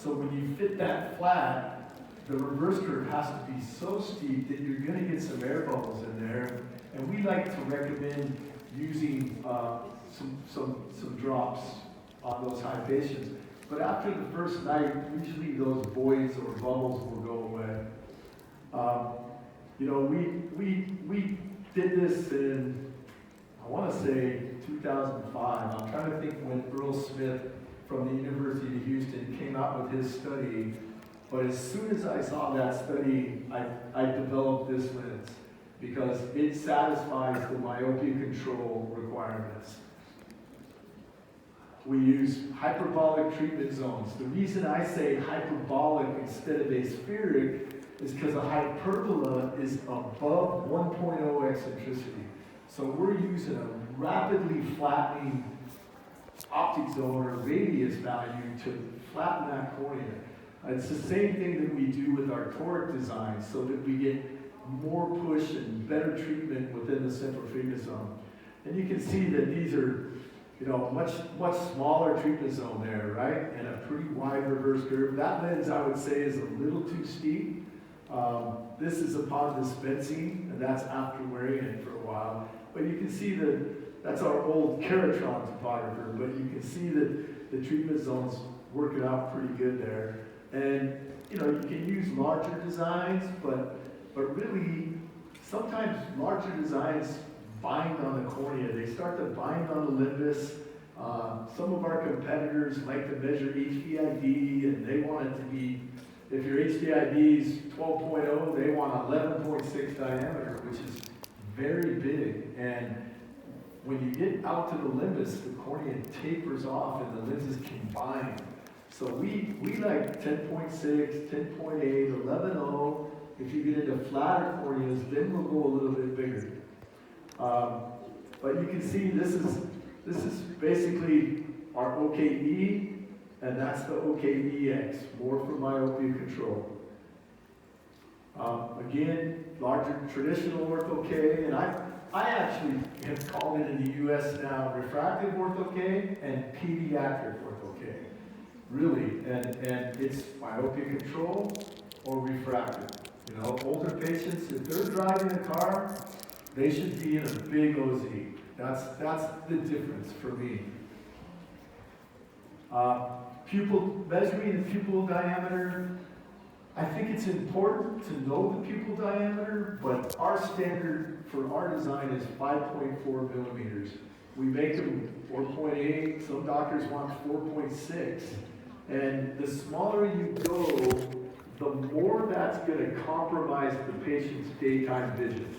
So when you fit that flat, the reverse curve has to be so steep that you're going to get some air bubbles in there. And we like to recommend using some drops on those high patients. But after the first night, usually those voids or bubbles will go away. We did this in, I want to say 2005. I'm trying to think when Earl Smith from the University of Houston came out with his study. But as soon as I saw that study, I developed this lens because it satisfies the myopia control requirements. We use hyperbolic treatment zones. The reason I say hyperbolic instead of aspheric is because a hyperbola is above 1.0 eccentricity. So we're using a rapidly flattening optic zone or radius value to flatten that cornea. It's the same thing that we do with our toric design so that we get more push and better treatment within the central treatment zone. And you can see that these are much smaller treatment zone there, right? And a pretty wide reverse curve. That lens, I would say, is a little too steep. This is upon dispensing, and that's after wearing it for a while. But you can see that that's our old Keratron topographer, but you can see that the treatment zone's working out pretty good there. And, you can use larger designs, but really, sometimes larger designs bind on the cornea. They start to bind on the limbus. Some of our competitors like to measure HDID, and they want it to be, if your HDID is 12.0, they want 11.6 diameter, which is very big. And when you get out to the limbus, the cornea tapers off and the lenses can bind. So we like 10.6, 10.8, 11.0. If you get into flatter corneas, then we'll go a little bit bigger. But you can see this is basically our OKE, and that's the OKEX, more for myopia control. Again, larger traditional Ortho K, and I actually have called it in the US now refractive Ortho K and pediatric Ortho K. Really, and it's myopia control or refractive. Older patients, if they're driving a car, they should be in a big OZ. That's the difference for me. Measuring the pupil diameter, I think it's important to know the pupil diameter, but our standard for our design is 5.4 millimeters. We make them 4.8, some doctors want 4.6. And the smaller you go, the more that's going to compromise the patient's daytime vision.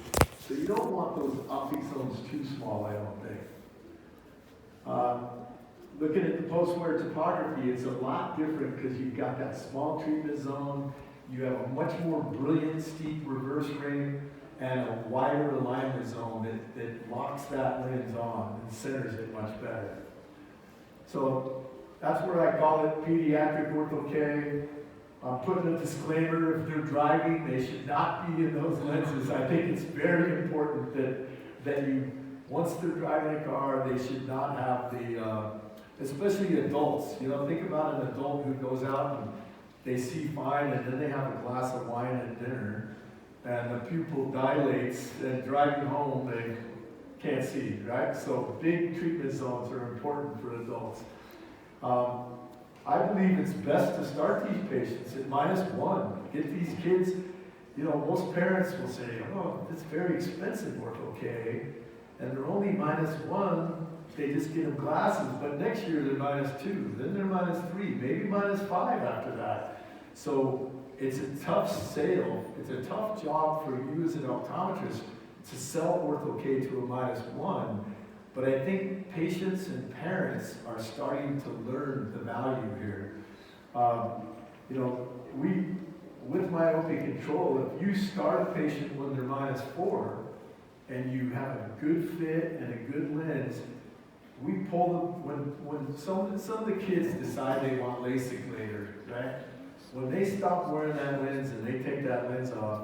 So you don't want those optic zones too small, I don't think. Looking at the post-wear topography, it's a lot different because you've got that small treatment zone, you have a much more brilliant, steep reverse ring, and a wider alignment zone that locks that lens on and centers it much better. So that's where I call it pediatric Ortho K. I'm putting a disclaimer, if they're driving, they should not be in those lenses. I think it's very important that you, once they're driving a car, they should not have the, especially adults. Think about an adult who goes out and they see fine and then they have a glass of wine at dinner and the pupil dilates and driving home they can't see, right? So big treatment zones are important for adults. I believe it's best to start these patients at -1. Get these kids, most parents will say, oh, it's very expensive, Ortho K, and they're only -1, they just get them glasses, but next year they're -2, then they're -3, maybe -5 after that. So it's a tough sale, it's a tough job for you as an optometrist to sell Ortho K to a -1. But I think patients and parents are starting to learn the value here. With myopia control, if you start a patient when they're -4 and you have a good fit and a good lens, we pull them when some of the kids decide they want LASIK later, right? When they stop wearing that lens and they take that lens off,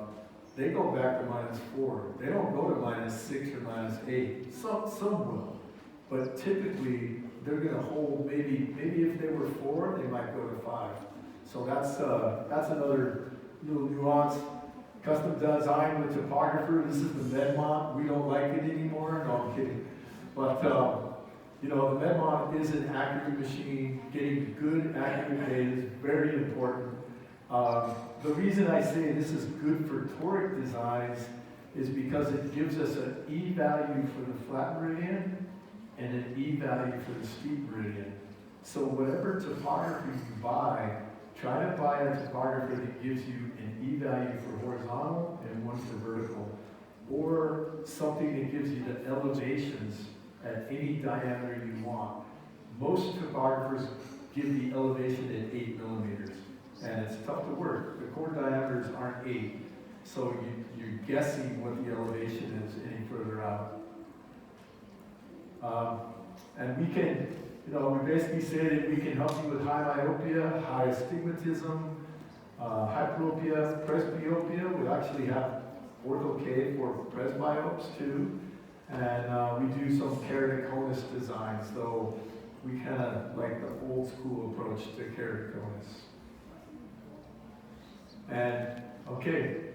they go back to -4. They don't go to -6 or -8. Some will, but typically they're going to hold. Maybe if they were 4, they might go to 5. So that's another little nuance. Custom design with topographer, this is the Medmont, we don't like it anymore, no, I'm kidding. But, you know, the Medmont is an accurate machine. Getting good, accurate data is very important. The reason I say this is good for toric designs is because it gives us an E value for the flat meridian and an E value for the steep meridian. So whatever topography you buy, try to buy a topographer that gives you an E value for horizontal and one for vertical, or something that gives you the elevations at any diameter you want. Most topographers give the elevation at 8 millimeters, and it's tough to work. The core diameters aren't 8, so you're guessing what the elevation is any further out. And we can, you know, we basically say that we can help you with high myopia, high astigmatism, hyperopia, presbyopia. We actually have Ortho K for presbyopes too. And we do some keratoconus designs, though we kind of like the old school approach to keratoconus. And okay,